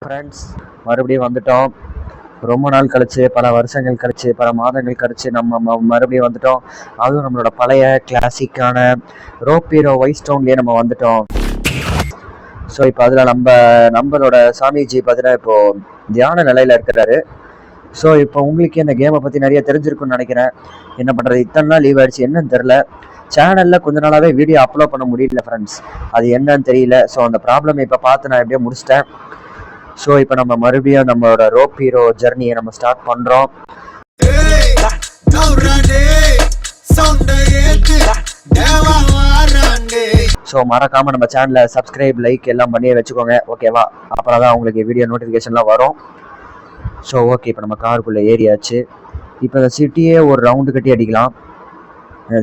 Friends, மறுபடியும் வந்துட்டோம். ரொம்ப நாள் கழிச்சு, பல வருஷங்கள் கழிச்சு, பல மாதங்கள் கழிச்சு நம்ம மறுபடியும் வந்துட்டோம். அதுவும் நம்மளோட பழைய கிளாசிக்கான ரோப்பீரோ வைஸ் டவுன்லேயே நம்ம வந்துட்டோம். ஸோ இப்போ அதில் நம்மளோட சாமிஜி பார்த்தீங்கன்னா இப்போது தியான நிலையில் இருக்கிறாரு. ஸோ இப்போ உங்களுக்கு இந்த கேமை பற்றி நிறைய தெரிஞ்சிருக்குன்னு நினைக்கிறேன். என்ன பண்ணுறது, இத்தனை நாள் லீவ் ஆயிடுச்சு, என்னன்னு தெரில. சேனலில் கொஞ்ச நாளாகவே வீடியோ அப்லோட் பண்ண முடியல ஃப்ரெண்ட்ஸ், அது என்னன்னு தெரியல. ஸோ அந்த ப்ராப்ளம் இப்போ பார்த்து நான் எப்படியோ முடிச்சிட்டேன். ஸோ இப்போ நம்ம மறுபடியும் நம்மளோட ரோப்பீரோ ஜர்னியை நம்ம ஸ்டார்ட் பண்ணுறோம். ஸோ மறக்காமல் நம்ம சேனலை சப்ஸ்கிரைப், லைக் எல்லாம் பண்ணியே வச்சுக்கோங்க, ஓகேவா? அப்புறம் தான் உங்களுக்கு வீடியோ நோட்டிஃபிகேஷன்லாம் வரும். ஸோ ஓகே, இப்போ நம்ம காருக்குள்ளே ஏறியாச்சு. இப்போ இந்த சிட்டியே ஒரு ரவுண்டு கட்டி அடிக்கலாம்.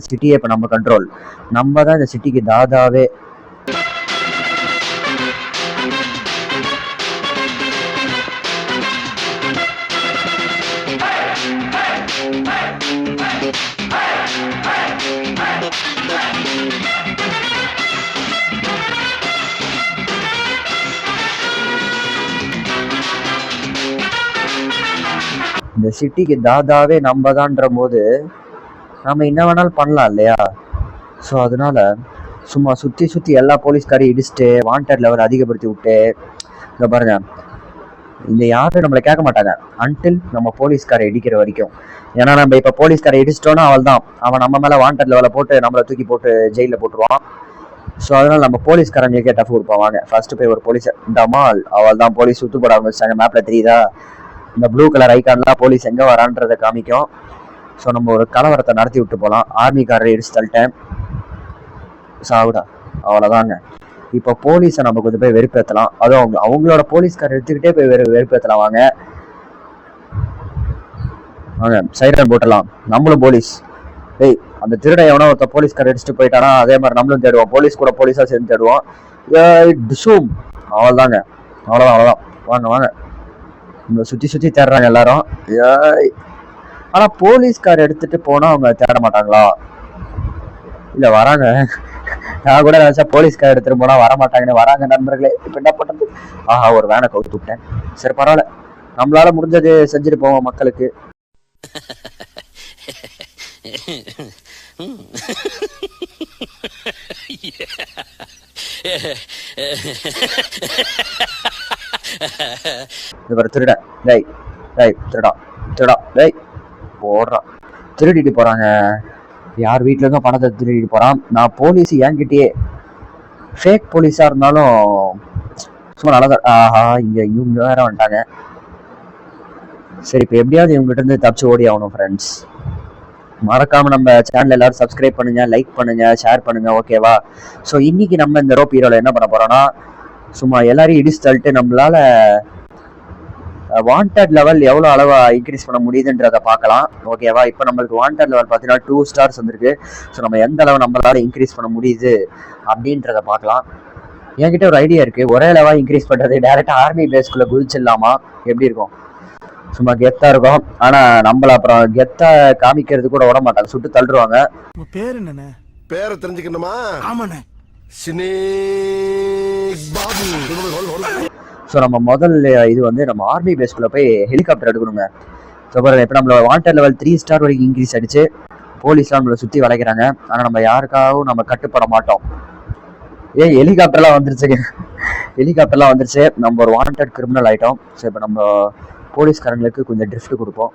சிட்டியே இப்போ நம்ம கண்ட்ரோல், நம்ம தான் இந்த சிட்டிக்கு தாதாவே. இந்த சிட்டிக்கு தாதாவே நம்ம தான்ற போது நம்ம என்ன வேணாலும் பண்ணலாம் இல்லையா? ஸோ அதனால சும்மா சுற்றி எல்லா போலீஸ்காரையும் இடிச்சுட்டு வாண்டட் லெவல் அதிகப்படுத்தி விட்டு, இதை பாருங்க, இந்த யாரும் நம்மளை கேட்க மாட்டாங்க அன்டில் நம்ம போலீஸ்காரை இடிக்கிற வரைக்கும். ஏன்னா நம்ம இப்போ போலீஸ்காரை இடிச்சிட்டோன்னா அவன் நம்ம மேலே வாண்டட் லெவலை போட்டு நம்மளை தூக்கி போட்டு ஜெயிலில் போட்டுருவான். ஸோ அதனால நம்ம போலீஸ்காரங்களுக்கே டஃப் கொடுப்போம். வாங்க ஃபர்ஸ்ட் போய் ஒரு போலீஸ் டமால், அவள் தான் போலீஸ் சுத்து போட ஆரம்பிச்சிட்டாங்க. மேப்ல தெரியுதா, இந்த ப்ளூ கலர் ஐக்கான்லாம் போலீஸ் எங்கே வரான்றதை காமிக்கும். ஸோ நம்ம ஒரு கலவரத்தை நடத்தி விட்டு போகலாம். ஆர்மிக்காரரை இடிச்சு தள்ளிட்டேன், சாவுடா, அவ்வளோதாங்க. இப்போ போலீஸை நம்ம கொஞ்சம் போய் வெறுப்பேற்றலாம். அதுவும் அவங்களோட போலீஸ்காரர் எடுத்துக்கிட்டே போய் வெறுப்பேற்றலாம். வாங்க வாங்க, சைரன் போட்டலாம். நம்மளும் போலீஸ். ஏய், அந்த திருடை எவனோ ஒருத்த போலீஸ்காரர் அடிச்சுட்டு போயிட்டானா, அதே மாதிரி நம்மளும் தேடுவோம். போலீஸ் கூட போலீஸாக சேர்ந்து தேடுவோம். டிஷூம், அவ்வளோதாங்க, அவ்வளோதான். வாங்க வாங்க, நம்மளை சுற்றி தேடுறாங்க எல்லாரும். ஆனால் போலீஸ்கார் எடுத்துட்டு போனால் அவங்க தேட மாட்டாங்களா? இல்லை வராங்க. நான் கூட நினச்சா போலீஸ்கார் எடுத்துட்டு போனால் வரமாட்டாங்கன்னு. வராங்க நண்பர்களே. இப்போ என்ன பண்ணுறது? ஆஹா, ஒரு வேனை கவுத்து விட்டேன். சரி பரவாயில்ல, நம்மளால முடிஞ்சது செஞ்சுட்டு போவோம் மக்களுக்கு. திருட டேய் டேய் திருடா டேய் போடுறான். திருடிட்டு போறாங்க. யார் வீட்டுல இருந்தும் பணத்தை திருடிட்டு போறான். நான் போலீஸ் என்கிட்டயே ஃபேக் போலீஸா இருந்தாலும் சும்மா நல்லதான். ஆஹா, இவங்க வேற வந்துட்டாங்க. சரி, இப்போ எப்படியாவது இவங்ககிட்ட இருந்து தப்பிச்சு ஓடி ஆகணும் ஃப்ரெண்ட்ஸ். மறக்காம நம்ம சேனல் எல்லாரும் சப்ஸ்கிரைப் பண்ணுங்க, லைக் பண்ணுங்க, ஷேர் பண்ணுங்க, ஓகேவா? ஸோ இன்னைக்கு நம்ம இந்த ரோப்பீரோல என்ன பண்ண போறோம்னா, சும்மா எல்லாரையும் இடிச்சு தள்ளிட்டு நம்மளால வாண்டட் லெவல் எவ்வளோ அளவா இன்க்ரீஸ் பண்ண முடியுதுன்றதை பார்க்கலாம், ஓகேவா? இப்போ நம்மளுக்கு வாண்டட் லெவல் பார்த்தீங்கன்னா 2 ஸ்டார்ஸ் வந்திருக்கு. ஸோ நம்ம எந்த அளவு நம்மளால இன்க்ரீஸ் பண்ண முடியுது அப்படின்றத பார்க்கலாம். என்கிட்ட ஒரு ஐடியா இருக்கு. ஒரே லெவல் இன்க்ரீஸ் பண்றது, டைரக்டா ஆர்மி பேஸ்குள்ள குதிச்சிடலாமா? எப்படி இருக்கும்? சும்மா கெத்தா இருக்கும். ஆனா நம்மள அப்புறம் கெத்தா காமிக்கிறது கூட விட மாட்டாங்க, சுட்டு தள்ளுருவாங்க. பேர் என்னண்ணே? பேரை தெரிஞ்சுக்கணுமா? ஆமாண்ணே. ஸோ நம்ம முதல் இது வந்து நம்ம ஆர்மி பேஸ்குள்ள போய் ஹெலிகாப்டர் எடுக்கணுங்க. ஸோ பாருங்க, இப்போ நம்மளோட வாண்டட் லெவல் 3 ஸ்டார் வரைக்கும் இன்க்ரீஸ் ஆயிடுச்சு. போலீஸ்லாம் நம்மளை சுற்றி வளைக்கிறாங்க. ஆனால் நம்ம யாருக்காகவும் நம்ம கட்டுப்பட மாட்டோம். ஹெலிகாப்டர்லாம் வந்துருச்சு. நம்ம ஒரு வாண்டட் கிரிமினல் ஆயிட்டோம். ஸோ இப்போ நம்ம போலீஸ்காரங்களுக்கு கொஞ்சம் ட்ரிஃப்ட் கொடுப்போம்,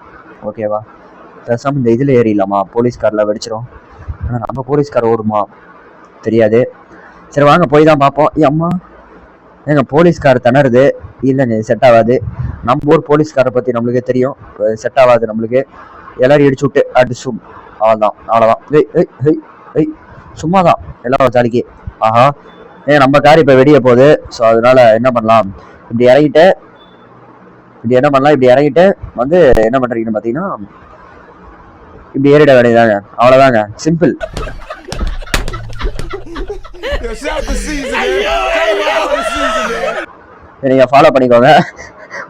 ஓகேவா? பேசாமல் இந்த இதில் ஏறிடலாமா? போலீஸ்காரில் வெடிச்சிடும். ஆனால் நம்ம போலீஸ்கார் ஓடுமா தெரியாது. சரி வாங்க, போய் தான் பார்ப்போம். அம்மா, ஏங்க போலீஸ்கார் திணறுது. இல்லைங்க, செட் ஆகாது. நம்ம ஊர் போலீஸ்காரை பற்றி நம்மளுக்கே தெரியும், செட் ஆகாது நம்மளுக்கு. எல்லாரும் இடிச்சு விட்டு அடிச்சும் அவ்வளோதான். சும்மா தான் எல்லாம் ஜாலிக்கு. ஆஹா, நம்ம கார் இப்போ வெடிய போகுது. ஸோ அதனால என்ன பண்ணலாம், இப்படி இறங்கிட்டு வந்து என்ன பண்றீங்கன்னு பார்த்தீங்கன்னா, இப்படி ஏறிட வேண்டியதாங்க, அவ்வளோதாங்க, சிம்பிள். நீங்க ஃபாலோ பண்ணிக்கோங்க.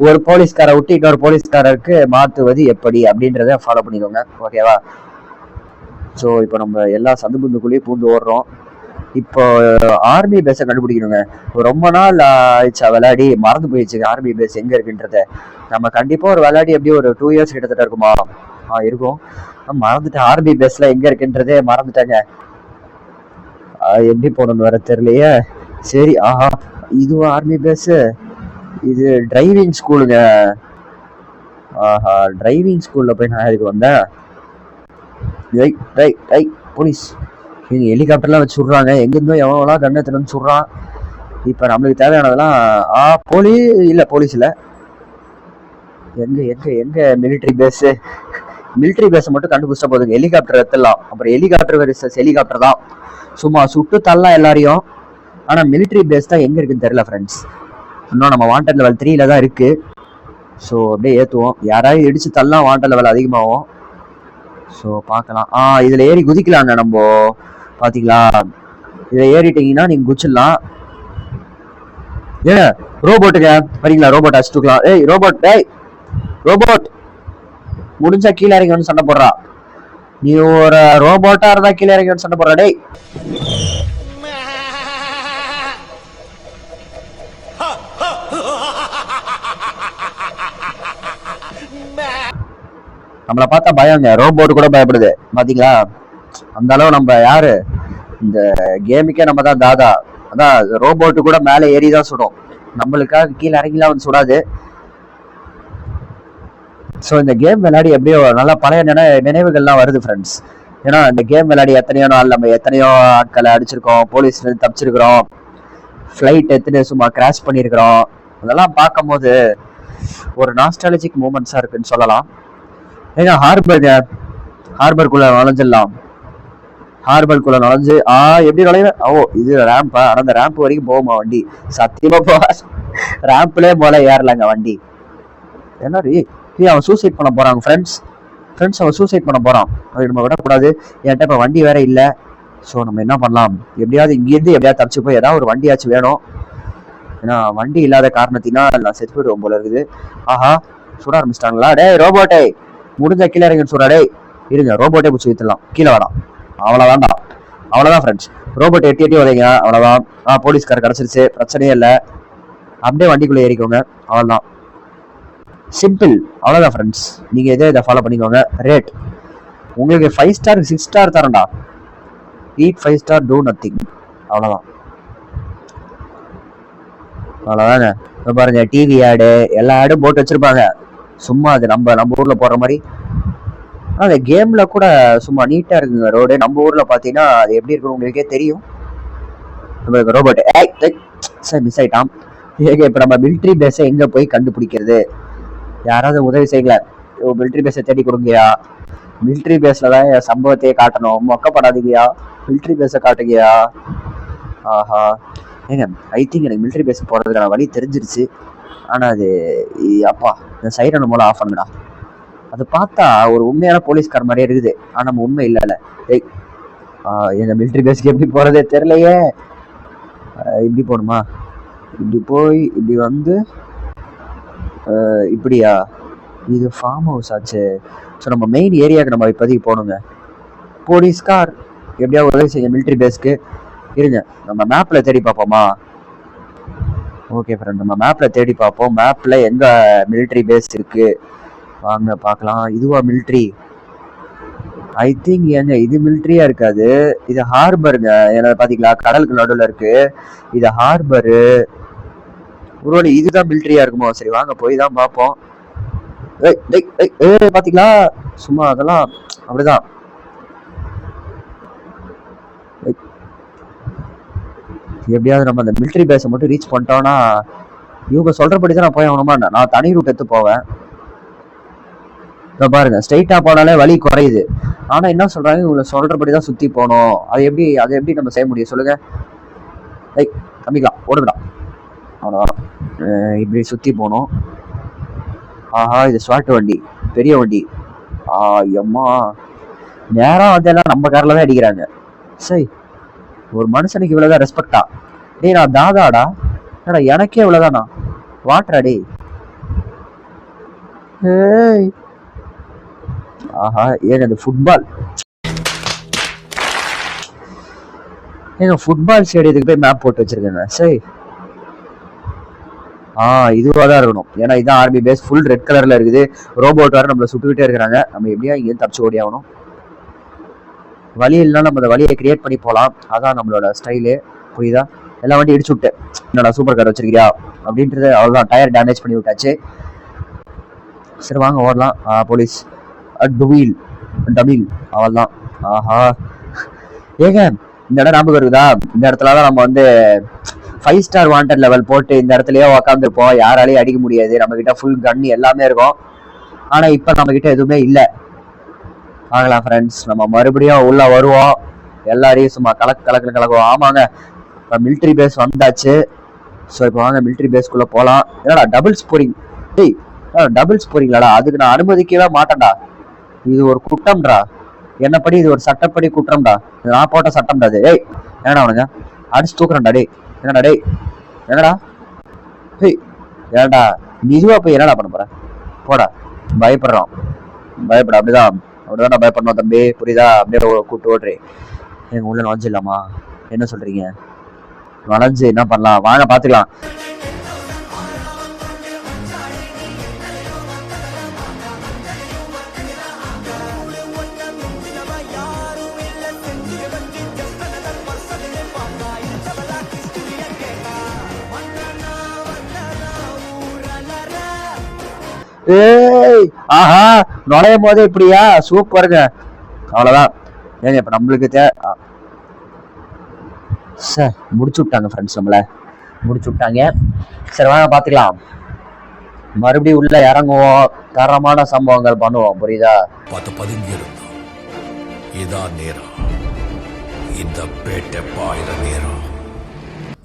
ஒரு போலீஸ்காரை விட்டு இன்னொரு போலீஸ்காரருக்கு மாற்றுவது எப்படி அப்படின்றத ஃபாலோ பண்ணிக்கோங்க, ஓகேவா? ஸோ இப்போ நம்ம எல்லா சந்து புந்துக்குள்ளேயும் பூந்து ஓடுறோம். இப்போ ஆர்மி பேஸை கண்டுபிடிக்கணுங்க. ரொம்ப நாள் ஆயிடுச்சா விளையாடி, மறந்து போயிடுச்சுங்க ஆர்மி பேஸ் எங்க இருக்குன்றத. நம்ம கண்டிப்பா ஒரு விளையாடி எப்படியும் ஒரு 2 இயர்ஸ் கிட்டத்தட்ட இருக்குமா? இருக்கும். மறந்துட்டேன், ஆர்மி பேஸ்ல எங்க இருக்குன்றதே மறந்துட்டேங்க. எப்படி போகணும்னு வேற தெரியலையே. சரி, ஆஹா, இதுவும் ஆர்மி பேஸ். இது டிரைவிங் ஸ்கூலுங்க. ஆஹா, டிரைவிங் ஸ்கூல்ல போய் நான் இதுக்கு வந்தேன். போலீஸ் நீங்க ஹெலிகாப்டர்லாம் வச்சு விடுறாங்க. எங்கிருந்தோ எவனெல்லாம் கண்ணத்துல வந்து சுடுறான். இப்ப நம்மளுக்கு தேவையானதெல்லாம் போலீஸ் இல்ல. எங்க எங்க எங்க மிலிட்டரி பேஸ்? மிலிட்டரி பேஸை மட்டும் கண்டுபிடிச்சா போதுங்க, ஹெலிகாப்டர் எடுத்துடலாம். அப்புறம் ஹெலிகாப்டர் வெர்சஸ் ஹெலிகாப்டர் தான், சும்மா சுட்டு தள்ளலாம் எல்லாரையும். ஆனா மிலிட்டரி பேஸ் தான் எங்க இருக்குன்னு தெரியல ஃப்ரெண்ட்ஸ். இன்னும் நம்ம வாண்டட் லெவல் 3ல தான் இருக்கு. ஸோ அப்படியே ஏற்றுவோம். யாராவது இடிச்சு தள்ளலாம், வாண்டட் லெவல் அதிகமாகும். ஸோ பார்க்கலாம். இதில் ஏறி குதிக்கலாங்க நம்ம. பார்த்தீங்களா, இதில் ஏறிட்டீங்கன்னா நீங்கள் குதிச்சிடலாம். ரோபோட்டுங்க வரீங்களா? ரோபோட் அடிச்சுக்கலாம். ரோபோட் முடிஞ்சா கீழே இறங்கி வந்து சண்டை போடுறா. நீ ஒரு ரோபோட்டா இருந்தா கீழே இறங்கி வந்து சண்டை போடுறா. டேய், நம்மளை பார்த்தா பயங்க, ரோபோட் கூட பயப்படுது. பாத்தீங்களா, அந்த அளவு நம்ம யாரு, இந்த கேமுக்கே நம்ம தான் தாதா. அதான் ரோபோட்டு கூட மேலே ஏறிதான் சுடும், நம்மளுக்காக கீழே இறங்கிலாம் வந்து சுடாது. ஸோ இந்த கேம் விளையாடி எப்படியோ நல்லா பழைய நினைவுகள்லாம் வருது ஃப்ரெண்ட்ஸ். ஏன்னா இந்த கேம் விளையாடி எத்தனையோ நாள் நம்ம எத்தனையோ ஆட்களை அடிச்சிருக்கோம், போலீஸ்ல தப்பிச்சிருக்கிறோம், ஃப்ளைட் எத்தனை சும்மா கிராஷ் பண்ணியிருக்கிறோம். அதெல்லாம் பார்க்கும் போது ஒரு நாஸ்டாலஜிக் மூமெண்ட்ஸா இருக்குன்னு சொல்லலாம். ஏன்னா ஹார்பர்குள்ள நுழைஞ்சிடலாம். ஹார்பர்குள்ள நுழைஞ்சு எப்படி நுழைவேன்? இது ரேம்பா? ஆனால் அந்த ரேம்ப் வரைக்கும் போகுமா வண்டி? சத்தியமா ரேம்ப்லேயே போல ஏறலாங்க வண்டி. ஏன்னா அவன் சூசைட் பண்ண போறான் ஃப்ரெண்ட்ஸ் அவன் சூசைட் பண்ண போறான். அது நம்ம விடக்கூடாது. என்கிட்ட இப்போ வண்டி வேற இல்லை. ஸோ நம்ம என்ன பண்ணலாம், எப்படியாவது இங்கேருந்து எப்படியாவது தப்பிச்சு போய் ஏதாவது ஒரு வண்டியாச்சும் வேணும். ஏன்னா வண்டி இல்லாத காரணத்தினால் நான் செத்து போயிடுவோம் போல இருக்குது. ஆஹா, சுட ஆரம்பிச்சிட்டாங்களா? டேய் ரோபோட்டே, முடிஞ்ச கீழே இறங்கி சுடா. டேய் இருங்க, ரோபோட்டே பிடிச்சி வித்துடலாம், கீழே வேணாம். அவ்வளோதான் ஃப்ரெண்ட்ஸ், ரோபோட் எட்டி உதைங்க, அவ்வளோதான். போலீஸ்கார் கிடச்சிருச்சு, பிரச்சனையே இல்லை. அப்படியே வண்டிக்குள்ளே ஏறிக்கோங்க, அவ்வளோதான். சிம்பிள், அவ்வளோதான் ஃப்ரெண்ட்ஸ். நீங்கள் இதை ஃபாலோ பண்ணிக்கோங்க. ரேட் உங்களுக்கு 5 ஸ்டார் 6 ஸ்டார் தரேன்டா. eat 5 star do nothing. அவ்வளோதாங்க. இப்போ பாருங்க, டிவி ஆடு எல்லா ஆடும் போட்டு வச்சிருப்பாங்க. சும்மா அது நம்ம ஊரில் போடுற மாதிரி. அந்த கேம்ல கூட சும்மா நீட்டாக இருக்குங்க ரோடு. நம்ம ஊரில் பார்த்தீங்கன்னா அது எப்படி இருக்குன்னு உங்களுக்கே தெரியும். ரோபோட் மிஸ் ஆயிட்டான். இப்போ நம்ம மிலிட்ரி பேஸை எங்கே போய் கண்டுபிடிக்கிறது? யாராவது உதவி செய்யல. மிலிட்ரி பேஸை தேடி கொடுங்கயா. மிலிட்ரி பேஸ்ல தான் சம்பவத்தையே காட்டணும், மொக்கப்படாதீங்கயா. மிலிட்ரி பேஸை காட்டுங்கயா. ஆஹா, ஏங்க ஐ திங்க் எனக்கு மிலிட்ரி பேஸ் போகிறதுக்கான வழி தெரிஞ்சிருச்சு. ஆனால் அது அப்பா, இந்த சைரன் மூலம் ஆஃப் பண்ணுடா. அது பார்த்தா ஒரு உண்மையான போலீஸ்கார் மாதிரியே இருக்குது. ஆனால் நம்ம உண்மை இல்லைல்ல. எங்க மிலிட்ரி பேஸ்க்கு எப்படி போகிறதே தெரியலையே. இப்படி போகணுமா? இப்படி போய் இப்படி வந்து இப்படியா? இது ஃபார்ம் ஹவுஸ் ஆச்சு. ஸோ நம்ம மெயின் ஏரியாவுக்கு நம்ம இப்போதைக்கு போகணுங்க. போலீஸ்கார் எப்படியா உதவி செய்ய மிலிட்ரி பேஸ்க்கு. இருங்க, நம்ம மேப்பில் தேடி பார்ப்போமா? ஓகே ஃப்ரெண்ட், நம்ம மேப்பில் தேடி பார்ப்போம். மேப்பில் எங்கே மிலிட்ரி பேஸ் இருக்குது வாங்க பார்க்கலாம். இதுவா மிலிட்ரி? ஐ திங்க் ஏங்க இது மிலிட்ரியா இருக்காது, இது ஹார்பருங்க. ஏன்னா பார்த்தீங்களா, கடலுக்கு நடுவில் இருக்கு. இது ஹார்பரு. ஒருவேளை இதுதான் மிலிட்ரியா இருக்குமோ? சரி வாங்க போய் தான் பார்ப்போம். பார்த்தீங்களா, சும்மா அதெல்லாம் அப்படிதான். எப்படியாவது நம்ம அந்த மிலிட்ரி பேஸை மட்டும் ரீச் பண்ணிட்டோம்னா, இவங்க சொல்றபடி தான் நான் போய் ஆகணுமா? நான் தனி ரூட் எடுத்து போவேன். பாருங்க, ஸ்ட்ரைட்டா போனாலே வழி குறையுது. ஆனா என்ன சொல்றாங்க, இவங்க சொல்றபடிதான் சுத்தி போகணும். அதை எப்படி நம்ம செய்ய முடியும் சொல்லுங்க? கம்மிக்கலாம், ஓடுங்கடா. அவ்வளோதான், இப்படி சுத்தி போகணும். ஆஹா, இது ஸ்வாட் வண்டி, பெரிய வண்டி. எம்மா, நேரம் வந்து எல்லாம் நம்ம காரில் தான் அடிக்கிறாங்க. சரி, ஒரு மனுஷனுக்கு இவ்வளவுதான் ரெஸ்பெக்டா? டேய் நான் தாதாடா, எனக்கே இவ்வளவுதானா? வாட்டரா டே. ஆஹா, ஏன் அது ஃபுட்பால்? ஏங்க ஃபுட்பால் ஸ்டேடியத்துக்கு போய் மேப் போட்டு வச்சிருக்கேங்க. சரி, இதுவாக தான் இருக்கணும். ஏன்னா இதான் ஆர்மி பேஸ், ஃபுல் ரெட் கலர்ல இருக்குது. ரோபோட் வர நம்மளை சுட்டுக்கிட்டே இருக்கிறாங்க. நம்ம எப்படியா இங்கே தப்பிச்சு ஓடி ஆகணும். வழி இல்லைன்னா நம்ம அந்த வழியை கிரியேட் பண்ணி போகலாம். அதான் நம்மளோட ஸ்டைலு. புரியுதா? எல்லா வண்டி இடிச்சு விட்டு என்னடா சூப்பர் கார் வச்சிருக்கியா அப்படின்றது அவ்வளோதான். டயர் டேமேஜ் பண்ணி விட்டாச்சு. சரி வாங்க ஓடலாம். போலீஸ் டுவீல் டபீல் அவ்வளோதான். ஆஹா ஏங்க இந்த இடம் ஞாபகம் இருக்குதா? இந்த இடத்துல தான் நம்ம வந்து 5 ஸ்டார் வாண்டட் லெவல் போட்டு இந்த இடத்துலயே உக்காந்துருப்போம். யாராலையும் அடிக்க முடியாது. நம்ம கிட்ட ஃபுல் கன் எல்லாமே இருக்கும். ஆனா இப்ப நம்ம கிட்ட எதுவுமே இல்லை. வாங்கலாம் ஃப்ரெண்ட்ஸ், நம்ம மறுபடியும் உள்ள வருவோம். எல்லாரையும் சும்மா கலக்குவோம். ஆமாங்க, இப்போ மிலிட்ரி பேஸ் வந்தாச்சு. ஸோ இப்போ வாங்க மிலிட்ரி பேஸ்க்குள்ள போகலாம். என்னடா டபுள்ஸ் போறீங்க? டேய் டபுள்ஸ் போறீங்களாடா? அதுக்கு நான் அனுமதிக்கவே மாட்டேன்டா. இது ஒரு குற்றம்டா. என்னப்படி இது ஒரு சட்டப்படி குற்றம்டா. நான் போட்ட சட்டம்டா அது. ஏய் என்னடா அவனுங்க அடிச்சு தூக்குறேன்டா. டேய் என்னடா? டேய் என்னடா? டேய் ஏன்டா நிஜமா போய் என்னடா பண்ண போற? போடா. பயப்படுறான். பயப்பட அப்படிதான் பயப்படணும் தம்பி. புரியுதா? அப்படியே கூப்பிட்டு ஓடுறேன். எங்க உள்ள நுழைஞ்சிடலாமா? என்ன சொல்றீங்க? நுழைஞ்சு என்ன பண்ணலாம்? வாங்க பாத்துக்கலாம். ஏய் ஆஹா நுழையும் போதே இப்படியா? சூப்பருங்க. அவ்வளவுதான். ஏங்க இப்ப நம்மளுக்கு சார் முடிச்சு விட்டாங்க ஃப்ரெண்ட்ஸ், நம்மள முடிச்சு விட்டாங்க. சரி வாங்க பாத்துக்கலாம். மறுபடியும் உள்ள இறங்குவோம். தரமான சம்பவங்கள் பண்ணுவோம். புரியுதா? இதான் நேரம். இந்த பேட்டை பாயிர நேரம்.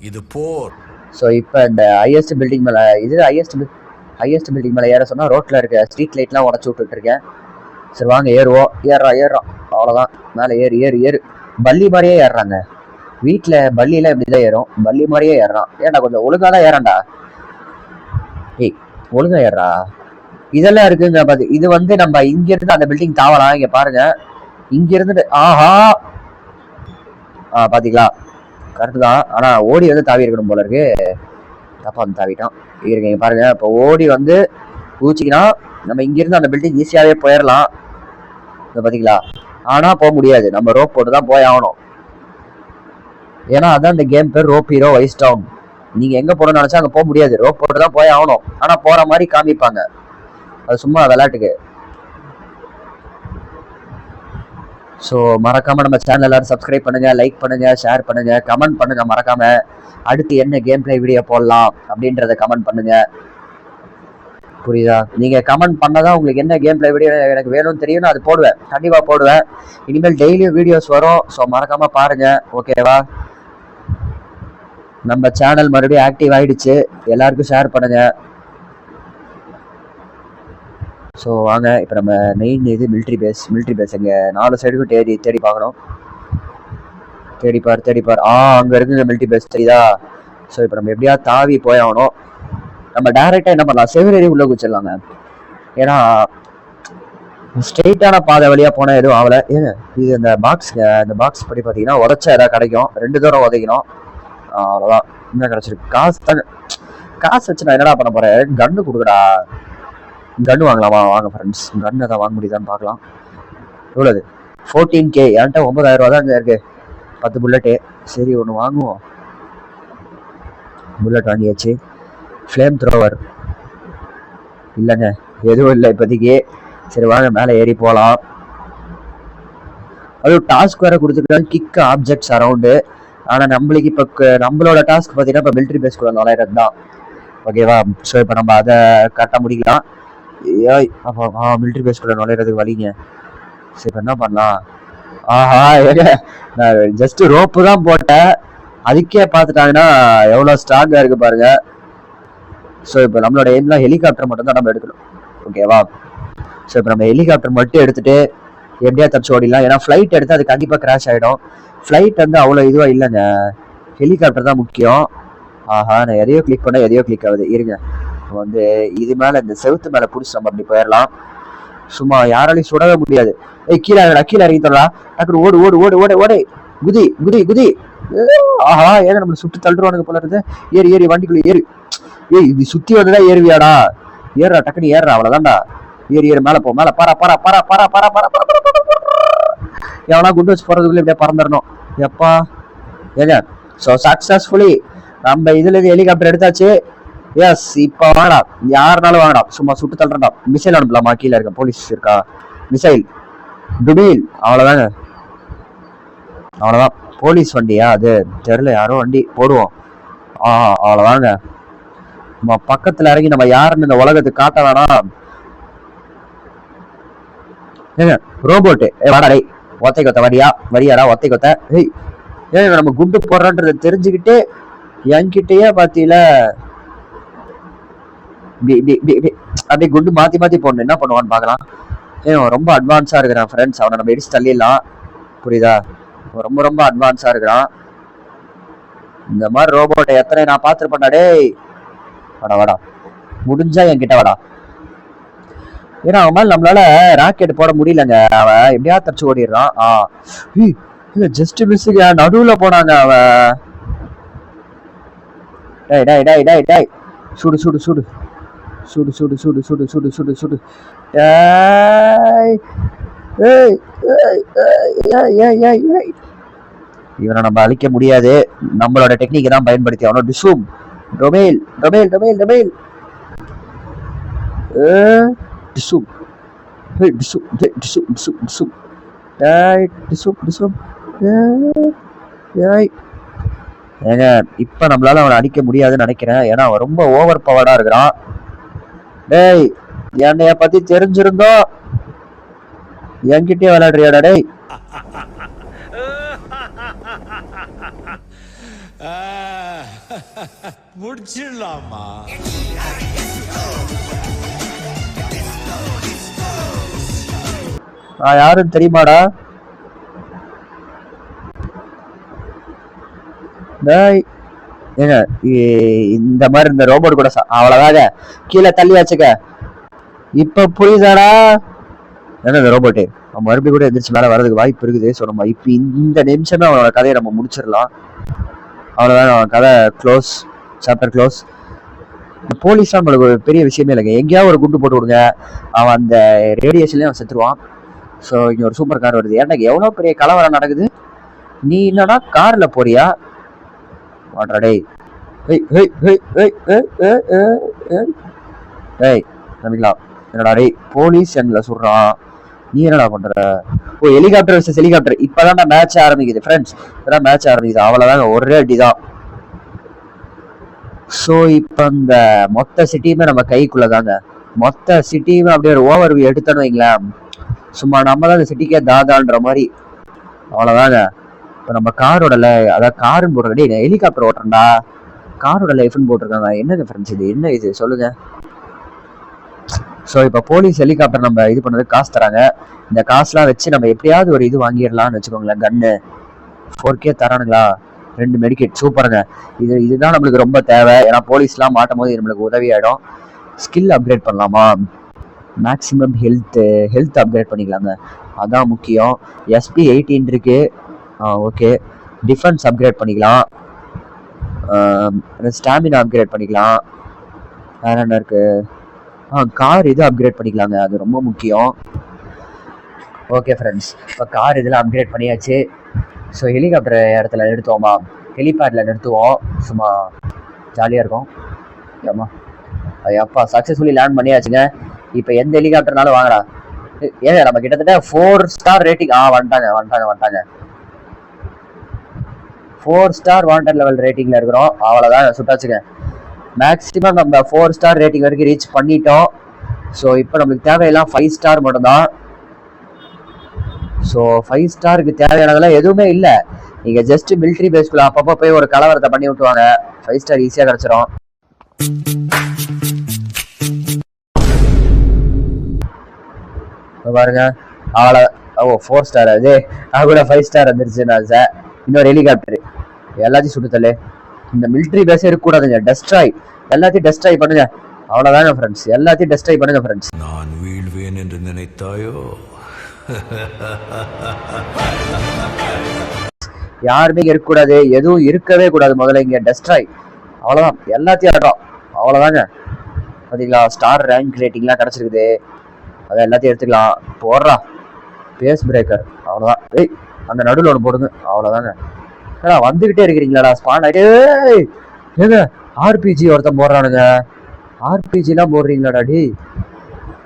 இது போர். ஸோ இப்போ இந்த ஹையஸ்ட் பில்டிங் மேலே ஹையஸ்ட் பில்டிங் மேலே ஏற சொன்னால் ரோட்டில் இருக்க ஸ்ட்ரீட் லைட்லாம் உடச்சி விட்டுட்டு இருக்கேன். சரி வாங்க ஏறுவோம். ஏறுறோம் அவ்வளோதான். மேலே ஏறு. பள்ளி மாதிரியே ஏறுறாங்க. வீட்டில் பள்ளியெல்லாம் இப்படி தான் ஏறும். பள்ளி மாதிரியே ஏறுறான். ஏன்டா கொஞ்சம் ஒழுங்காக தான் ஏறான்டா. ஏய் ஒழுங்கா ஏறா. இதெல்லாம் இருக்குங்க பாத்து. இது வந்து நம்ம இங்கிருந்து அந்த பில்டிங் தாவலாம். இங்கே பாருங்க, இங்கிருந்து ஆஹா பாத்தீங்களா? கரெக்டு தான். ஆனால் ஓடி வந்து தாவி இருக்கணும் போல இருக்கு. தப்பா வந்து தாவிட்டோம். இருக்கீங்க பாருங்க. இப்போ ஓடி வந்து பூச்சிக்கினா நம்ம இங்கிருந்து அந்த பில்டிங் ஈஸியாகவே போயிடலாம். இதை பார்த்தீங்களா? ஆனால் போக முடியாது. நம்ம ரோப் போட்டு தான் போய் ஆகணும். ஏன்னா அதான் இந்த கேம் பேர் ரோப் ஹீரோ வைஸ் டவுன். நீங்கள் எங்கே போகணும்னு நினச்சா அங்கே போக முடியாது. ரோப் போட்டு தான் போய் ஆகணும். ஆனால் போகிற மாதிரி காமிப்பாங்க. அது சும்மா விளையாட்டுக்கு. ஸோ மறக்காம நம்ம சேனல் எல்லாரும் சப்ஸ்கிரைப் பண்ணுங்க, லைக் பண்ணுங்க, ஷேர் பண்ணுங்க, கமெண்ட் பண்ணுங்க. மறக்காம அடுத்து என்ன கேம் பிளே வீடியோ போடலாம் அப்படின்றத கமெண்ட் பண்ணுங்க. புரியுதா? நீங்க கமெண்ட் பண்ணதான் உங்களுக்கு என்ன கேம் பிளே வீடியோ எனக்கு வேணும்னு தெரியும். அது போடுவேன், கண்டிப்பா போடுவேன். இனிமேல் டெய்லியும் வீடியோஸ் வரும். ஸோ மறக்காம பாருங்க. ஓகேவா? நம்ம சேனல் மறுபடியும் ஆக்டிவ் ஆயிடுச்சு. எல்லாருக்கும் ஷேர் பண்ணுங்க. ஸோ வாங்க இப்போ நம்ம மெயின் இது மிலிட்ரி பேஸ் இங்கே 4 சைடுக்கும் தேடி பார்க்கணும். தேடிப்பார். அங்கே இருக்குங்க மிலிட்ரி பேஸ், தெரியுதா? ஸோ இப்போ நம்ம எப்படியா தாவி போய் ஆகணும். நம்ம டைரெக்டாக என்ன பண்ணலாம்? செவரேறி உள்ளே குச்சிடலாங்க. ஏன்னா ஸ்ட்ரெயிட்டான பாதை வழியாக போனால் எதுவும் ஆகலை. ஏங்க இது இந்த பாக்ஸ் படி பார்த்தீங்கன்னா உடச்சா எதாவது கிடைக்கும். 2 தூரம் உதைக்கணும். அவ்வளோதான். இன்னும் கிடச்சிருக்கு. காசு வச்சு நான் என்னடா பண்ண போகிறேன்? கன்று கொடுக்குடா. கன்று வாங்கலாமா? வாங்க ஃப்ரெண்ட்ஸ், கன்று தான் வாங்க முடியுதான்னு பார்க்கலாம். எவ்வளோது? 14K. என்கிட்ட 9000 ரூபா தான் இங்கே இருக்கு. 10 புல்லட்டு. சரி ஒன்று வாங்குவோம். புல்லட் வாங்கியாச்சு. ஃப்ளேம் த்ரோவர் இல்லைங்க, எதுவும் இல்லை இப்போதைக்கு. சரி வாங்க மேலே ஏறி போகலாம். அதுவும் டாஸ்க் வேறு கொடுத்துருக்காங்க, கிக் ஆப்ஜெக்ட்ஸ் அரவுண்டு. ஆனால் நம்மளுக்கு இப்போ நம்மளோட டாஸ்க் பார்த்தீங்கன்னா இப்போ மிலிட்ரி பேஸ்குள்ள நுழையிறது தான். ஓகேவா? ஸோ இப்போ நம்ம அதை கட்ட முடிக்கலாம். அப்போ மிலிட்ரி பேஸ்குள்ள நுழையிறதுக்கு வலிங்க. சரி இப்போ என்ன பண்ணலாம்? ஆஹா ஏங்க நான் ஜஸ்ட் ரோப்பு தான் போட்டேன். அதுக்கே பார்த்துட்டாங்கன்னா எவ்வளோ ஸ்ட்ராங்காக இருக்கு பாருங்க. ஸோ இப்போ நம்மளோட எய்ம்லாம் ஹெலிகாப்டர் மட்டும் தான் நம்ம எடுக்கணும். ஓகேவா? ஸோ இப்போ நம்ம ஹெலிகாப்டர் மட்டும் எடுத்துட்டு எப்படியா தப்பிச்சு ஓடிடலாம். ஏன்னா ஃப்ளைட் எடுத்து அது கண்டிப்பாக கிராஷ் ஆகிடும். ஃப்ளைட் வந்து அவ்வளோ இதுவாக இல்லைங்க. ஹெலிகாப்டர் தான் முக்கியம். ஆஹா நான் எதையோ கிளிக் பண்ண எதையோ கிளிக் ஆகுது. இருங்க வந்து இது மேலே இந்த செவுத்து மேலே பிடிச்சி நம்ம அப்படி போயிடலாம். சும்மா யாராலையும் சுடவே முடியாது. கீழே இறங்கி தரலாம். டக்குனு ஓடு. குதி குதி குதி. ஆஹா, ஏங்க நம்மள சுட்டு தள்ளுவானுங்க போல இருக்கு. ஏறி ஏறி வண்டிக்குள்ள ஏறி. ஏய், இது சுத்தி வந்துதான் ஏறுவியாடா? ஏறா, டக்குன்னு ஏறுறா, அவ்வளவுதான்டா. ஏறி ஏறி மேல போ, மேல பரா பரா பரா பரா பரா பரா பரா. எவனா குண்டு வச்சு போறதுக்குள்ள இப்படியே பறந்துடணும். எப்பா ஏங்க. ஸோ சக்சஸ்ஃபுல்லி நம்ம இதுல இருந்து ஹெலிகாப்டர் எடுத்தாச்சு. எஸ், இப்ப வாங்கடா, யாருனாலும் வாங்கடா, சும்மா சுட்டு தள்ளுறா. மிசைல் அனுப்பலாமா? கீழே இருக்க போலீஸ் இருக்கா? மிசைல் டுபீல். அவ்வளவுதாங்க, அவ்வளவுதான். போலீஸ் வண்டியா அது? தெரியல, யாரோ வண்டி போடுவோம். அவ்வளவுதாங்க. நம்ம பக்கத்துல இறங்கி நம்ம யாருன்னு இந்த உலகத்துக்கு காட்ட வேணாம். ஏங்க ரோபோட்டு, வாடா டேய், ஒத்தை கொத்த வரியா வரியாடா, ஒத்தை கொத்த. ஏய் ஏங்க, நம்ம குண்டு போடுறோன்றத தெரிஞ்சுக்கிட்டு என்கிட்டயே பாத்தீல அப்படியே குண்டு மாத்தி மாத்தி போடணும். என்ன பண்ணுவான்னு பாக்கலாம். ஏன் ரொம்ப அட்வான்ஸா இருக்கிறான் ஃப்ரெண்ட்ஸ், அவனை நம்ம இடிச்சு தள்ளிடலாம். புரியுதா? ரொம்ப ரொம்ப அட்வான்ஸா இருக்கிறான். இந்த மாதிரி ரோபோட்டை எத்தனை நான் பார்த்துருப்பேன்டா. டேய் வாடா வாடா, முடிஞ்சா என்கிட்ட வாடா. ஏன்னா அவன் மேல நம்மளால ராக்கெட் போட முடியலங்க. அவன் எப்படியா தச்சு ஓடிடுறான். ஜஸ்ட் மிஸ்ஸுங்க, நடுவுல போனாங்க அவன். டேய் டேய் டேய் டேய் டேய், சுடு சுடு சுடு சுடு சுடு சுடு சுடு சுடு சுடு சுடு. இவனை நம்ம அழிக்க முடியாது. நம்மளோட டெக்னிக்கை தான் பயன்படுத்தி அவனோட டிசூம் டொமேல் டொமேல் டொமேல் டொமேல் டிசூம் டிசூம் டிசூம் டிசூம் டிசூம் டிசூம் டிசூம். ஏங்க இப்ப நம்மளால அவனை அடிக்க முடியாதுன்னு நினைக்கிறேன். ஏன்னா அவன் ரொம்ப ஓவர் பவர்டா இருக்கிறான். டேய், என்னைய பத்தி தெரிஞ்சிருந்தோம் என்கிட்டயே விளையாடுறியாடா? டேய் முடிச்சிடலாமா? யாருன்னு தெரியுமாடா? ஏங்க இந்த மாதிரி இந்த ரோபோட் கூட அவ்வளவுதாங்க, கீழே தள்ளி வச்சுக்க. இப்ப புரியுதாடா? ஏன்னா இந்த ரோபோட்டு அவன் மறுபடியும் கூட எந்திரிச்சு மேல வர்றதுக்கு வாய்ப்பு இருக்குது. ஸோ நம்ம இப்ப இந்த நிமிஷமே அவனோட கதையை நம்ம முடிச்சிடலாம். அவ்வளவுதான், அவன் கதை க்ளோஸ், சாப்டர் க்ளோஸ். போலீஸ் நம்மளுக்கு ஒரு பெரிய விஷயமே இல்லைங்க. எங்கேயாவது ஒரு குண்டு போட்டு விடுங்க, அவன் அந்த ரேடியேஷன்லயே அவன் செத்துருவான். ஸோ இங்க ஒரு சூப்பர் கார் வருது. ஏன்னா எவ்வளவு பெரிய கலவரம் நடக்குது. நீ என்னடா கார்ல போறியா? டேய் நம்பிக்கலாம். என்னடா டேய், போலீஸ் எங்களை சொல்றான், நீ என்னடா பண்ற? ஓ, ஹெலிகாப்டர் வர்சஸ் ஹெலிகாப்டர். இப்பதான் மேட்ச் ஆரம்பிக்குது ஃப்ரெண்ட்ஸ், இப்பதான் மேட்ச் ஆரம்பிக்குது. அவ்வளவுதாங்க, ஒரே அடிதான். ஸோ இப்போ இந்த மொத்த சிட்டியுமே நம்ம கைக்குள்ளதாங்க. மொத்த சிட்டியுமே அப்படியே ஒரு ஓவர் வியூ எடுத்தோன்னு வைங்களேன், சும்மா நம்ம தான் இந்த சிட்டிக்கே தாதான்ற மாதிரி. அவ்வளவுதாங்க. இப்போ நம்ம காரோட அதாவது காருன்னு போடுறேன், ஹெலிகாப்டர் ஓட்டுறேன்டா, காரோட லைஃப்னு போட்டிருக்காங்க. என்னங்க ஃப்ரெண்ட்ஸ் இது, என்ன இது சொல்லுங்க. ஸோ இப்போ போலீஸ் ஹெலிகாப்டர் நம்ம இது பண்ணது காசு தராங்க. இந்த காசுலாம் வச்சு நம்ம எப்படியாவது ஒரு இது வாங்கிடலாம்னு வச்சுக்கோங்களேன். கன்னு 4K தரானுங்களா? 2 மெடிக்கெட், சூப்பருங்க. இதுதான் நம்மளுக்கு ரொம்ப தேவை. ஏன்னா போலீஸ்லாம் மாட்டும் போது நம்மளுக்கு உதவி ஆகிடும். ஸ்கில் அப்கிரேட் பண்ணலாமா? மேக்ஸிமம் ஹெல்த் அப்கிரேட் பண்ணிக்கலாங்க, அதான் முக்கியம். SP 18 இருக்கு. ஓகே. டிஃபென்ஸ் அப்கிரேட் பண்ணிக்கலாம், ஸ்டாமினா அப்கிரேட் பண்ணிக்கலாம். வேற என்ன இருக்கு? கார் இது அப்கிரேட் பண்ணிக்கலாங்க, அது ரொம்ப முக்கியம். ஓகே ஃப்ரெண்ட்ஸ், இப்போ கார் இதெல்லாம் அப்கிரேட் பண்ணியாச்சு. ஸோ ஹெலிகாப்டர் இடத்துல நிறுத்துவோமா? ஹெலிபேடில் நிறுத்துவோம், சும்மா ஜாலியாக இருக்கும். ஏம்மா அப்பா, சக்ஸஸ்ஃபுல்லி லேண்ட் பண்ணியாச்சுங்க. இப்போ எந்த ஹெலிகாப்டர்னாலும் வாங்கடா. ஏங்க நம்ம கிட்டத்தட்ட 4 ஸ்டார் ரேட்டிங். வந்துட்டாங்க 4 ஸ்டார் வாண்டட் லெவல் ரேட்டிங்ல இருக்கிறோம். அவ்வளோதான், சுட்டாச்சுங்க. மேக்ஸிமம் நம்ம 4 ஸ்டார் ரேட்டிங் வரைக்கும் ரீச் பண்ணிட்டோம். ஸோ இப்போ நம்மளுக்கு தேவையெல்லாம் 5 ஸ்டார் மட்டும் தான். ஸோ 5 ஸ்டாருக்கு தேவையானதெல்லாம் எதுவுமே இல்லை. நீங்கள் ஜஸ்ட் மிலிட்ரி பேஸ்க்குள்ள அப்பப்போ போய் ஒரு கலவரத்தை பண்ணி விட்டுவாங்க, 5 ஸ்டார் ஈஸியாக கிடச்சிரும். பாருங்க, அவ்வளோ. 4 ஸ்டார் அது கூட 5 ஸ்டார் வந்துருச்சு. நான் சார் இன்னொரு ஹெலிகாப்டர், எல்லாத்தையும் சுட்டுத்தலே. இந்த மிலிட்ரி பேஸே இருக்கக்கூடாதுங்க. டெஸ்ட்ராய், எல்லாத்தையும் டெஸ்ட்ராய் பண்ணுங்க. அவ்வளோதாங்க ஃப்ரெண்ட்ஸ், எல்லாத்தையும் டெஸ்ட்ராய் பண்ணுங்க ஃப்ரெண்ட்ஸ். நான் வீழ்வேன் என்று நினைத்தாயோ? யாருமே இங்க இருக்கக்கூடாது, எதுவும் இருக்கவே கூடாது. முதல்ல இங்க டெஸ்ட்ராய், அவ்வளவுதான், எல்லாத்தையும் ஆடுறோம், அவ்வளவுதாங்க. பாத்தீங்களா, ஸ்டார் ரேங்க் ரேட்டிங்லாம் கிடைச்சிருக்குது, அதை எல்லாத்தையும் எடுத்துக்கலாம். போடுறா பேஸ் பிரேக்கர், அவ்வளவுதான். அந்த நடுவில் ஒன்று போடுங்க, அவ்வளவுதாங்க. வந்துகிட்டே இருக்கிறீங்களாடா, ஸ்பான் ஆயிட்டு. ஏங்க ஆர்பிஜி ஒருத்தன் போடுறானுங்க, ஆர்பிஜிலாம் போடுறீங்களாடா டி.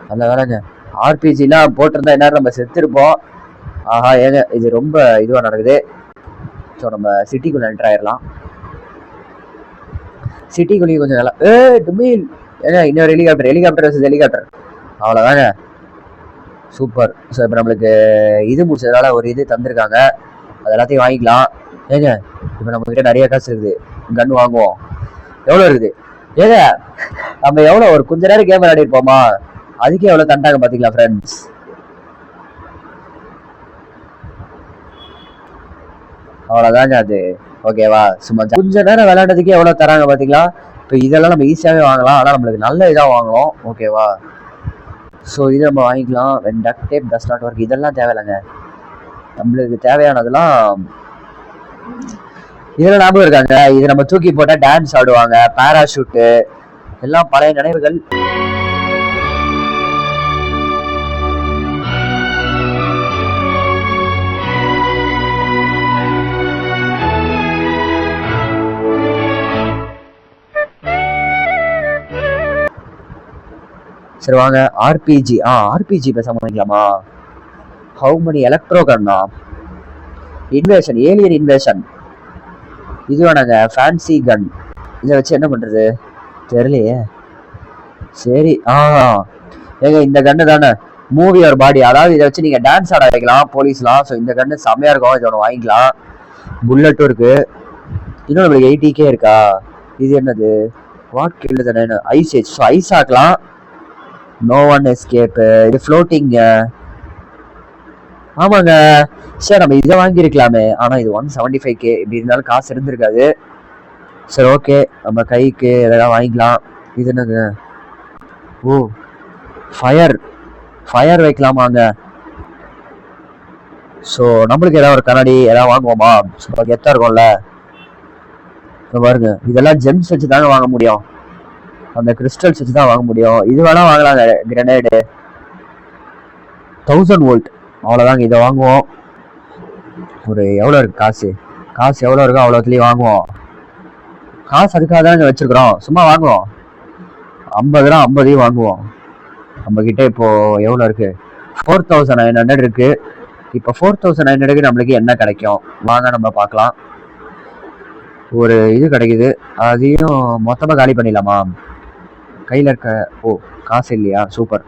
நல்ல வேலைங்க, ஆர்பிஜிலாம் போட்டிருந்தா என்ன நம்ம செத்துருப்போம். ஆஹா ஏங்க இது ரொம்ப இதுவா நடக்குது. ஸோ நம்ம சிட்டிக்குள்ள என்டர் ஆயிடலாம். சிட்டிக்குள்ளேயும் கொஞ்சம் நல்லா டுமீல். ஏங்க இன்னொரு ஹெலிகாப்டர், ஹெலிகாப்டர் வர்சஸ் ஹெலிகாப்டர், அவ்வளோதாங்க. சூப்பர். ஸோ இப்போ நம்மளுக்கு இது முடிச்சதுனால ஒரு இது தந்திருக்காங்க, அது எல்லாத்தையும் வாங்கிக்கலாம். ஏங்க இப்போ நம்ம கிட்ட நிறைய காசு இருக்குது, கன் வாங்குவோம். எவ்வளோ இருக்குது ஏங்க, நம்ம எவ்வளோ ஒரு கொஞ்ச நேரம் கேம் விளையாடி இருப்போமா, அதுக்கே எவ்வளோ தண்டாங்க பார்த்தீங்களா ஃப்ரெண்ட்ஸ். அவ்வளோதாங்க அது, ஓகேவா. சும்மா கொஞ்ச நேரம் விளையாடுறதுக்கே எவ்வளோ தராங்க பார்த்தீங்களா. இப்போ இதெல்லாம் நம்ம ஈஸியாகவே வாங்கலாம், ஆனால் நம்மளுக்கு நல்ல இதாக வாங்கணும், ஓகேவா. ஸோ இது நம்ம வாங்கிக்கலாம். When duct tape does not work, இதெல்லாம் தேவையில்லைங்க. நம்மளுக்கு தேவையானதெல்லாம் இதெல்லாம் ஞாபகம் இருக்காங்க. இது நம்ம தூக்கி போட்டால் டான்ஸ் ஆடுவாங்க, பேராஷூட்டு, எல்லாம் பழைய நினைவுகள். சரி வாங்க ஆர்பிஜி, ஆர்பிஜி பேசாம வாங்கிக்கலாமா. ஹவு மணி எலக்ட்ரோ கன்னா, இன்வேஷன், ஏலியன் இன்வேஷன், இது வேணாங்க. ஃபேன்சி கன், இதை வச்சு என்ன பண்றது தெரியலையே. சரி ஏங்க இந்த கன்னு தானே மூவி ஒரு பாடி, அதாவது இதை வச்சு நீங்க டான்ஸ் ஆட வைக்கலாம் போலீஸ்லாம். ஸோ இந்த கன்னு செம்மையா இருக்கும், இதை ஒன்று வாங்கிக்கலாம். புல்லட்டும் இருக்கு. இன்னும் நம்மளுக்கு 80K இருக்கா. இது என்னது, வாட் கில் தானே, ஐஸ் ஏஜ். ஸோ ஐஸ் ஆக்கலாம். நோ ஒன் எஸ்கேப், இது ஃப்ளோட்டிங்க. ஆமாங்க, சரி நம்ம இதை வாங்கியிருக்கலாமே, ஆனால் இது 175K. இப்படி இருந்தாலும் காசு இருந்திருக்காது. சரி ஓகே, நம்ம கைக்கு எதாவது வாங்கிக்கலாம். இது என்னங்க, ஓ ஃபயர், ஃபயர் வைக்கலாமாங்க. ஸோ நம்மளுக்கு ஏதாவது ஒரு கண்ணாடி ஏதாவது வாங்குவோமா, கெத்தா இருக்கும்ல. பாருங்க இதெல்லாம் ஜெம்ஸ் வச்சு தாங்க வாங்க முடியும், அந்த கிறிஸ்டல்ஸ் வச்சு தான் வாங்க முடியும். இது வேணா வாங்கலாங்க, கிரனேடு 1000 வோல்ட், அவ்வளோதாங்க. இதை வாங்குவோம். ஒரு எவ்வளோ இருக்கு காசு, காசு எவ்வளோ இருக்கோ அவ்வளோத்துலேயும் வாங்குவோம். காசு அதுக்காக தான் இங்கே வச்சுருக்குறோம், சும்மா வாங்குவோம். 50 ரூபா 50 வாங்குவோம். நம்மக்கிட்ட இப்போது எவ்வளோ இருக்குது, 4900 இருக்குது. இப்போ 4900க்கு நம்மளுக்கு என்ன கிடைக்கும் வாங்க நம்ம பார்க்கலாம். ஒரு இது கிடைக்குது, அதையும் மொத்தமாக காலி பண்ணிடலாமா. கையில் இருக்க காசு இல்லையா, சூப்பர்.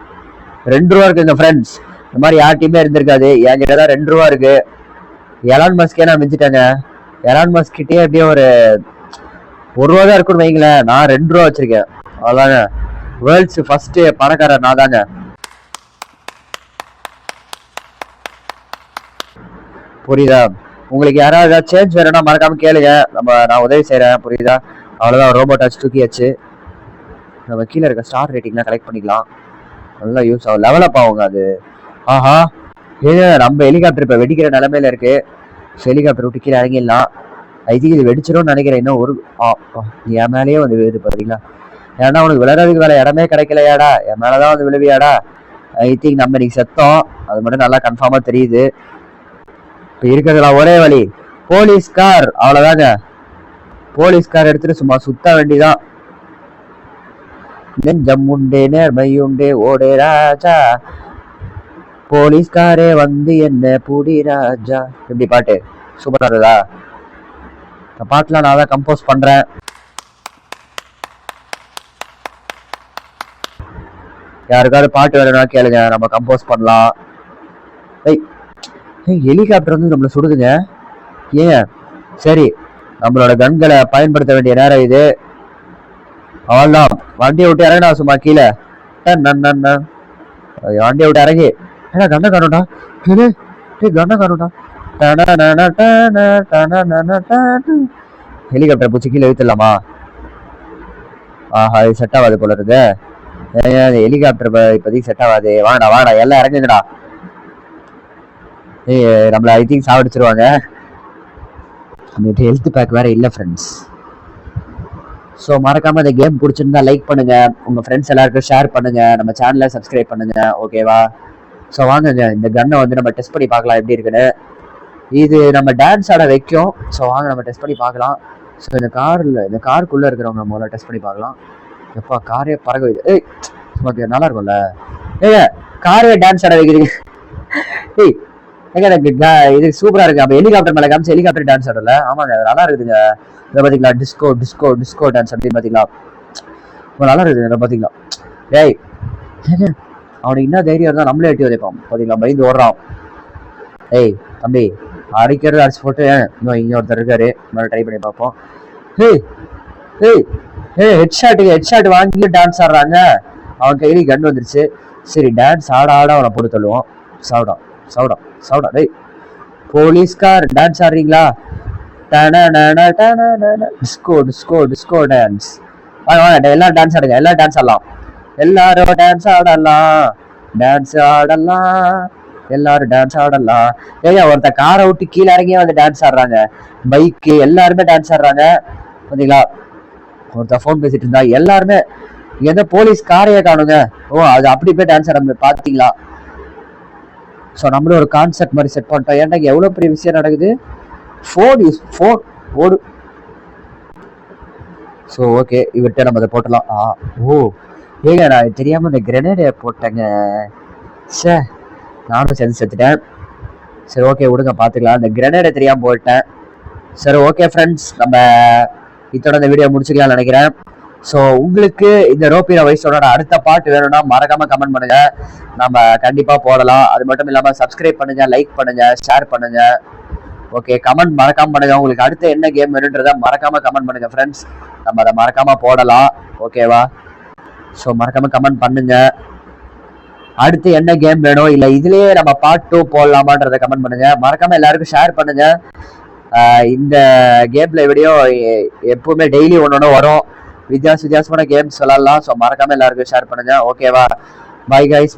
2 ரூபா இருக்குங்க ஃப்ரெண்ட்ஸ், இந்த மாதிரி யார்ட்டையுமே இருந்திருக்காது. என்கிட்ட தான் 2 ரூபா இருக்கு. எலான் மஸ்கே நான் மிஞ்சிட்டேங்க. எலான் மஸ்கிட்டே அப்படியே ஒரு 1 ரூபா தான் இருக்குன்னு வைங்களேன், நான் 2 ரூபா வச்சிருக்கேன், அவ்வளோதாங்க. வேர்ல்ட்ஸ் ஃபர்ஸ்ட் பணக்காரர் நான் தாங்க. புரியுதா, உங்களுக்கு யாராவது ஏதாவது சேஞ்ச் வேணும்னா மறக்காம கேளுங்க, நான் உதவி செய்யறேன், புரியுதா. அவ்வளோதான், ரோபோட் ஆச்சு தூக்கியாச்சு. நம்ம கீழே இருக்க ஸ்டார் ரேட்டிங்லாம் கலெக்ட் பண்ணிக்கலாம், நல்லா யூஸ் ஆகும், லெவலப் ஆகுங்க அது. ஆஹா ஏங்க நம்ம ஹெலிகாப்டர் இப்போ வெடிக்கிற நிலைமையில இருக்கு. ஹெலிகாப்டர் விட்டு கீழே இறங்கிடலாம். ஐ திங்க் இது வெடிச்சிடும்னு நினைக்கிறேன். இன்னும் ஒரு என் மேலேயே வந்து விழுது பார்த்தீங்களா. ஏன்னா உனக்கு விளையாடுறதுக்கு வேலை இடமே கிடைக்கலையாடா, என் மேலதான் வந்து விழுவியாடா. ஐ திங்க் நம்ம இன்னைக்கு செத்தோம், அது மட்டும் நல்லா கன்ஃபார்மா தெரியுது. இப்போ இருக்கிறதுல ஒரே வழி போலீஸ் கார், அவ்வளோதாங்க. போலீஸ் கார் எடுத்துட்டு சும்மா சுத்த வேண்டிதான். நெஞ்சம் உண்டே நேர்மை உண்டே ஓடே ராஜா, போலீஸ்காரே வந்து என்ன பூடி ராஜா. எப்படி பாட்டு சூப்பரா இருக்குதா. இந்த பாட்டுலாம் நான் தான் கம்போஸ் பண்றேன். யாருக்காவது பாட்டு வேணும்னா கேளுங்க, நம்ம கம்போஸ் பண்ணலாம். ஹெலிகாப்டர் வந்து நம்மளை சுடுதுங்க. ஏன் சரி, நம்மளோட கன்களை பயன்படுத்த வேண்டிய நேரம் இது. அவள்தான் வண்டியை விட்டு இறங்கினா சும்மா கீழே. வண்டியை விட்டு இறங்கி கண்ணை காணும்டா, கண்ணை காணும்டா. ஹெலிகாப்டர் பூச்சி கீழே இழுத்துடலாமா. ஆஹா இது செட் ஆகாது போல இருக்கு. ஹெலிகாப்டர் இப்போதைக்கு செட் ஆகாது. வாங்கடா வாங்கடா எல்லாம் இறங்குங்கடா. நம்மள ஐ திங்க் சாவடிச்சிருவாங்க. நேற்று ஹெல்த் பேக் வேறு இல்லை ஃப்ரெண்ட்ஸ். ஸோ மறக்காமல் இந்த கேம் பிடிச்சிருந்தா லைக் பண்ணுங்கள், உங்கள் ஃப்ரெண்ட்ஸ் எல்லாருக்கும் ஷேர் பண்ணுங்கள், நம்ம சேனலை சப்ஸ்கிரைப் பண்ணுங்கள். ஓகேவா? ஸோ வாங்குங்க, இந்த கன்னை வந்து நம்ம டெஸ்ட் பண்ணி பார்க்கலாம் எப்படி இருக்குன்னு. இது நம்ம டான்ஸ் ஆட வைக்கும். ஸோ வாங்க நம்ம டெஸ்ட் பண்ணி பார்க்கலாம். ஸோ இந்த காருக்குள்ளே இருக்கிறவங்க முதல்ல டெஸ்ட் பண்ணி பார்க்கலாம். எப்பா காரே பறக்க வைது. ஓகே நல்லா இருக்கும்ல. ஏங்க காரே டான்ஸ் ஆட வைக்கிறீங்க. ஏங்க எனக்கு இது சூப்பராக இருக்குது. அப்போ ஹெலிகாப்டர் மேலே காமிச்சு ஹெலிகாப்டர் டான்ஸ் ஆடல. ஆமாங்க நல்லா இருக்குதுங்க. இதை பார்த்தீங்களா, டிஸ்கோ டிஸ்கோ டிஸ்கோ டான்ஸ் அப்படின்னு பார்த்தீங்களா, நல்லா இருக்குதுங்க. இதை பார்த்தீங்களா, டேய் அவனுக்கு என்ன தைரியம் இருந்தால் நம்மளே எட்டி உதைப்பான். பார்த்தீங்களா, பயந்து ஓடுறான். ஏய் தம்பி அடிக்கிறது அடிச்சு போட்டு இன்னும் இங்கே ஒருத்தர் இருக்காரு, மேலே ட்ரை பண்ணி பார்ப்போம். ஹெட் ஷாட் வாங்கி டான்ஸ் ஆடுறாங்க. அவன் கையில கன் வந்துருச்சு. சரி டான்ஸ் ஆட அவனை போட்டு தள்ளுவோம். சவுடா டேய் போலீஸ்கார் டான்ஸ் ஆடுறீங்களா? Disco disco disco dance. வாங்க எல்லாரும் டான்ஸ் ஆடுங்க, எல்லாரும் டான்ஸ் ஆடலாம், எல்லாரும் டான்ஸ் ஆடலாம், எல்லாரும் டான்ஸ் ஆடலாம். ஏங்க ஒருத்த காரை விட்டு கீழே இறங்கியே வந்து டான்ஸ் ஆடுறாங்க. பைக்கு எல்லாருமே டான்ஸ் ஆடுறாங்க. பார்த்தீங்களா, ஒருத்த ஃபோன் பேசிட்டு இருந்தா. எல்லாருமே இங்க எந்த போலீஸ் காரையே காணுங்க. ஓ அது அப்படி போய் டான்ஸ் ஆட பார்த்தீங்களா? ஸோ நம்மளும் ஒரு கான்செப்ட் மாதிரி செட் பண்ணிட்டோம். ஏன்டா எவ்வளோ பெரிய விஷயம் நடக்குது. ஃபோன் ஓடு. ஸோ ஓகே இவர்கிட்ட நம்ம அதை போட்டலாம். ஓ ஏங்க நான் தெரியாமல் இந்த கிரெனேடை போட்டேங்க. சே நானும் செத்துட்டேன். சரி ஓகே விடுங்க பார்த்துக்கலாம். இந்த கிரெனேடை தெரியாமல் போட்டேன். சரி ஓகே ஃப்ரெண்ட்ஸ், நம்ம இதோட இந்த வீடியோ முடிச்சுக்கலாம்னு நினைக்கிறேன். ஸோ உங்களுக்கு இந்த ரோபிரா வயசோட அடுத்த பாட்டு வேணும்னா மறக்காம கமெண்ட் பண்ணுங்க, நம்ம கண்டிப்பா போடலாம். அது மட்டும் இல்லாம சப்ஸ்கிரைப் பண்ணுங்க, லைக் பண்ணுங்க, ஷேர் பண்ணுங்க. ஓகே கமெண்ட் மறக்காம பண்ணுங்க. உங்களுக்கு அடுத்து என்ன கேம் வேணுன்றத மறக்காம கமெண்ட் பண்ணுங்க ஃப்ரெண்ட்ஸ், நம்ம அதை மறக்காம போடலாம். ஓகேவா? ஸோ மறக்காம கமெண்ட் பண்ணுங்க. அடுத்து என்ன கேம் வேணும், இல்லை இதுலயே நம்ம பார்ட் 2 போடலாமான்றதை கமெண்ட் பண்ணுங்க. மறக்காம எல்லாருக்கும் ஷேர் பண்ணுங்க. இந்த கேம்ல வீடியோ எப்பவுமே டெய்லி ஒன்று வரும். வித்தியாசமான கேம்ஸ் விளாடலாம். ஸோ மறக்காம எல்லாருக்கும் ஷேர் பண்ணுங்க. ஓகேவா? Bye guys.